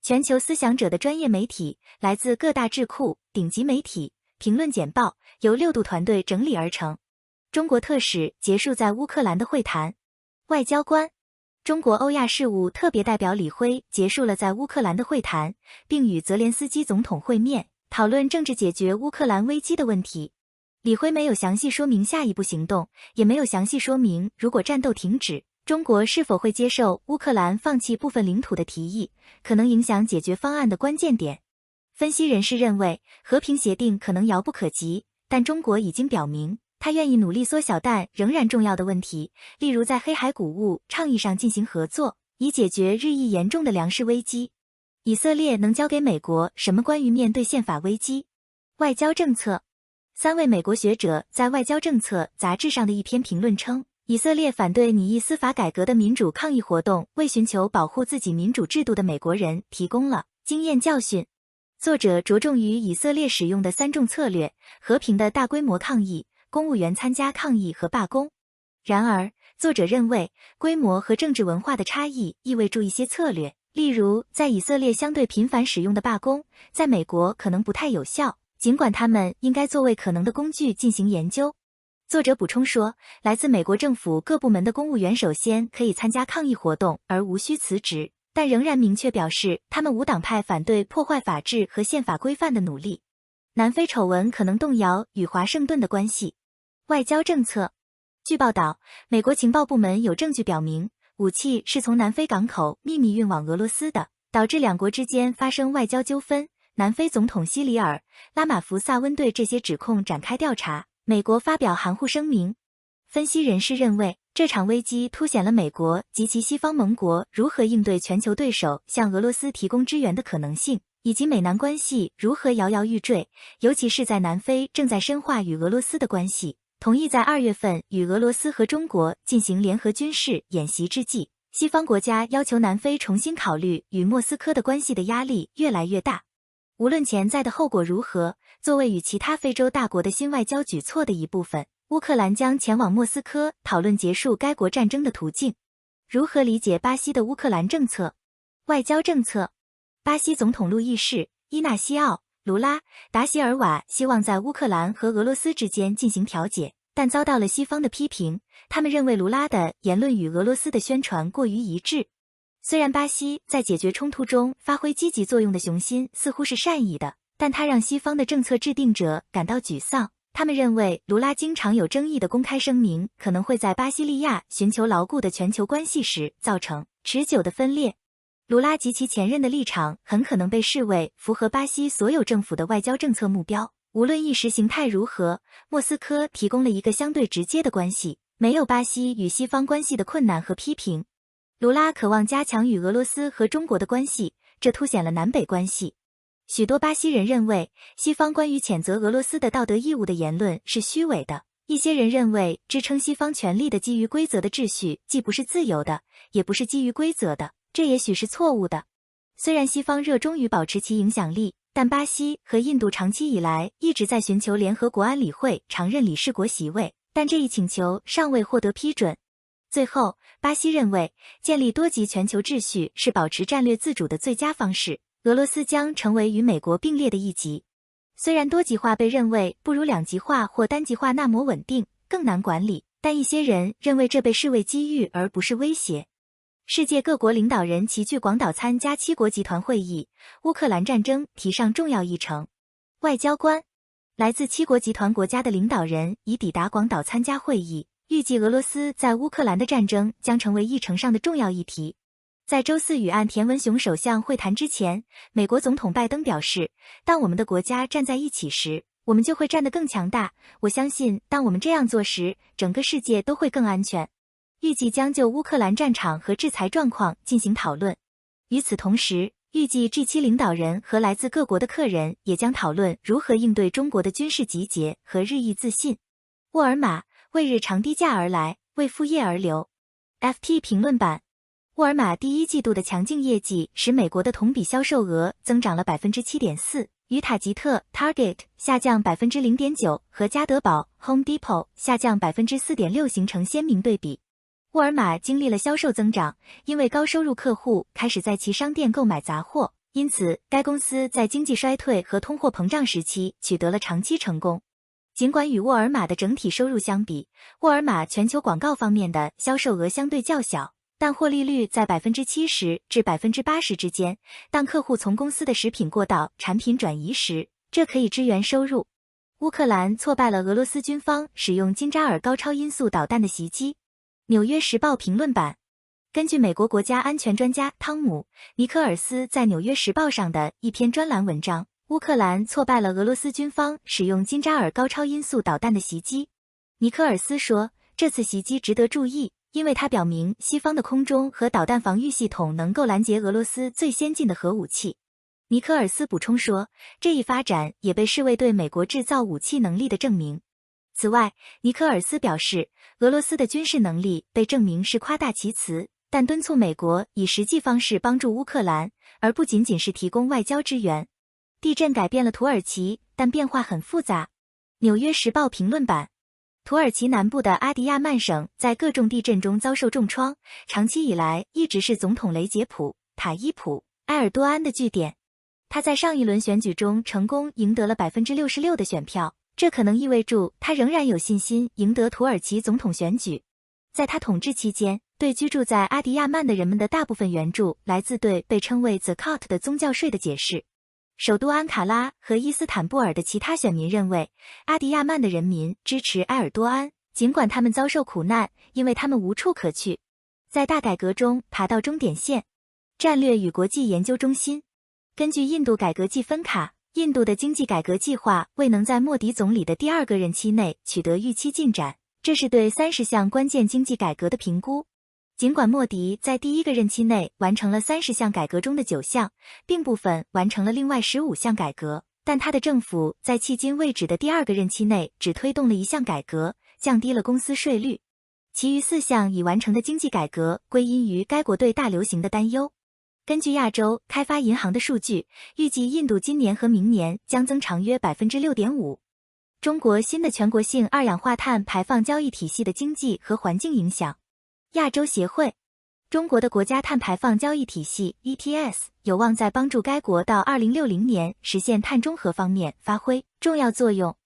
全球思想者的专业媒体，来自各大智库、顶级媒体，评论简报由6度团队整理而成。中国特使结束在乌克兰的会谈。外交官，中国欧亚事务特别代表李辉结束了在乌克兰的会谈，并与泽连斯基总统会面，讨论政治解决乌克兰危机的问题。李辉没有详细说明下一步行动，也没有详细说明如果战斗停止，中国是否会接受乌克兰放弃部分领土的提议，可能影响解决方案的关键点。分析人士认为，和平协定可能遥不可及，但中国已经表明，他愿意努力缩小但仍然重要的问题，例如在黑海谷物倡议上进行合作，以解决日益严重的粮食危机。以色列能交给美国什么关于面对宪法危机？外交政策，3位美国学者在《外交政策》杂志上的一篇评论称，以色列反对拟议司法改革的民主抗议活动为寻求保护自己民主制度的美国人提供了经验教训。作者着重于以色列使用的3种策略：和平的大规模抗议、公务员参加抗议和罢工。然而，作者认为，规模和政治文化的差异意味着一些策略，例如在以色列相对频繁使用的罢工，在美国可能不太有效，尽管他们应该作为可能的工具进行研究。作者补充说，来自美国政府各部门的公务员首先可以参加抗议活动而无需辞职，但仍然明确表示他们无党派反对破坏法治和宪法规范的努力。南非丑闻可能动摇与华盛顿的关系。外交政策，据报道，美国情报部门有证据表明，武器是从南非港口秘密运往俄罗斯的，导致两国之间发生外交纠纷。南非总统西里尔·拉马福萨温对这些指控展开调查，美国发表含糊声明。分析人士认为，这场危机凸显了美国及其西方盟国如何应对全球对手向俄罗斯提供支援的可能性，以及美南关系如何摇摇欲坠，尤其是在南非正在深化与俄罗斯的关系，同意在2月份与俄罗斯和中国进行联合军事演习之际，西方国家要求南非重新考虑与莫斯科的关系的压力越来越大。无论潜在的后果如何，作为与其他非洲大国的新外交举措的一部分，乌克兰将前往莫斯科讨论结束该国战争的途径。如何理解巴西的乌克兰政策？外交政策，巴西总统路易士·伊纳西奥·卢拉·达席尔瓦希望在乌克兰和俄罗斯之间进行调解，但遭到了西方的批评，他们认为卢拉的言论与俄罗斯的宣传过于一致。虽然巴西在解决冲突中发挥积极作用的雄心似乎是善意的，但它让西方的政策制定者感到沮丧。他们认为卢拉经常有争议的公开声明可能会在巴西利亚寻求牢固的全球关系时造成持久的分裂。卢拉及其前任的立场很可能被视为符合巴西所有政府的外交政策目标。无论意识形态如何，莫斯科提供了一个相对直接的关系，没有巴西与西方关系的困难和批评。卢拉渴望加强与俄罗斯和中国的关系，这凸显了南北关系。许多巴西人认为，西方关于谴责俄罗斯的道德义务的言论是虚伪的。一些人认为，支撑西方权力的基于规则的秩序既不是自由的，也不是基于规则的，这也许是错误的。虽然西方热衷于保持其影响力，但巴西和印度长期以来一直在寻求联合国安理会常任理事国席位，但这一请求尚未获得批准。最后，巴西认为，建立多极全球秩序是保持战略自主的最佳方式。俄罗斯将成为与美国并列的一极。虽然多极化被认为不如两极化或单极化那么稳定，更难管理，但一些人认为这被视为机遇而不是威胁。世界各国领导人齐聚广岛参加7国集团会议，乌克兰战争提上重要议程。外交官，来自7国集团国家的领导人已抵达广岛参加会议，预计俄罗斯在乌克兰的战争将成为议程上的重要议题。在周四与岸田文雄首相会谈之前，美国总统拜登表示，当我们的国家站在一起时，我们就会站得更强大。我相信，当我们这样做时，整个世界都会更安全。预计将就乌克兰战场和制裁状况进行讨论。与此同时，预计 G7 领导人和来自各国的客人也将讨论如何应对中国的军事集结和日益自信。沃尔玛，为日常低价而来，为副业而流。FT 评论版。沃尔玛第一季度的强劲业绩使美国的同比销售额增长了 7.4%， 与塔吉特 Target 下降 0.9% 和家得宝 Home Depot 下降 4.6% 形成鲜明对比。沃尔玛经历了销售增长，因为高收入客户开始在其商店购买杂货，因此该公司在经济衰退和通货膨胀时期取得了长期成功。尽管与沃尔玛的整体收入相比，沃尔玛全球广告方面的销售额相对较小，但获利率在 70% 至 80% 之间。当客户从公司的食品过到产品转移时，这可以支援收入。乌克兰挫败了俄罗斯军方使用金扎尔高超音速导弹的袭击。纽约时报评论版。根据美国国家安全专家汤姆·尼科尔斯在《纽约时报》上的一篇专栏文章，乌克兰挫败了俄罗斯军方使用金扎尔高超音速导弹的袭击。尼科尔斯说，这次袭击值得注意，因为它表明西方的空中和导弹防御系统能够拦截俄罗斯最先进的核武器。尼科尔斯补充说，这一发展也被视为对美国制造武器能力的证明。此外，尼科尔斯表示，俄罗斯的军事能力被证明是夸大其词，但敦促美国以实际方式帮助乌克兰，而不仅仅是提供外交支援。地震改变了土耳其，但变化很复杂。纽约时报评论版。土耳其南部的阿迪亚曼省在各种地震中遭受重创，长期以来一直是总统雷杰普·塔伊普·埃尔多安的据点。他在上一轮选举中成功赢得了 66% 的选票，这可能意味着他仍然有信心赢得土耳其总统选举。在他统治期间，对居住在阿迪亚曼的人们的大部分援助来自对被称为 Zakat 的宗教税的解释。首都安卡拉和伊斯坦布尔的其他选民认为，阿迪亚曼的人民支持埃尔多安，尽管他们遭受苦难，因为他们无处可去。在大改革中爬到终点线。战略与国际研究中心。根据印度改革计分卡，印度的经济改革计划未能在莫迪总理的第二个任期内取得预期进展，这是对30项关键经济改革的评估。尽管莫迪在第一个任期内完成了30项改革中的9项，并部分完成了另外15项改革，但他的政府在迄今为止的第二个任期内只推动了1项改革，降低了公司税率。其余4项已完成的经济改革归因于该国对大流行的担忧。根据亚洲开发银行的数据，预计印度今年和明年将增长约 6.5%。中国新的全国性二氧化碳排放交易体系的经济和环境影响。亚洲协会。中国的国家碳排放交易体系 ETS 有望在帮助该国到2060年实现碳中和方面发挥重要作用。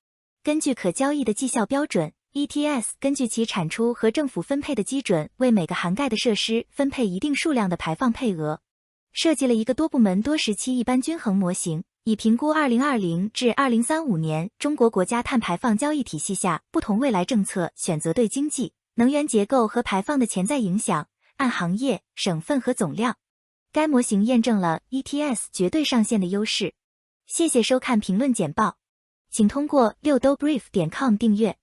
根据可交易的绩效标准， ETS 根据其产出和政府分配的基准，为每个涵盖的设施分配一定数量的排放配额。设计了一个多部门多时期一般均衡模型，以评估2020至2035年中国国家碳排放交易体系下不同未来政策选择对经济、能源结构和排放的潜在影响，按行业、省份和总量。该模型验证了 ETS 绝对上限的优势。谢谢收看评论简报，请通过6dobrief.com订阅。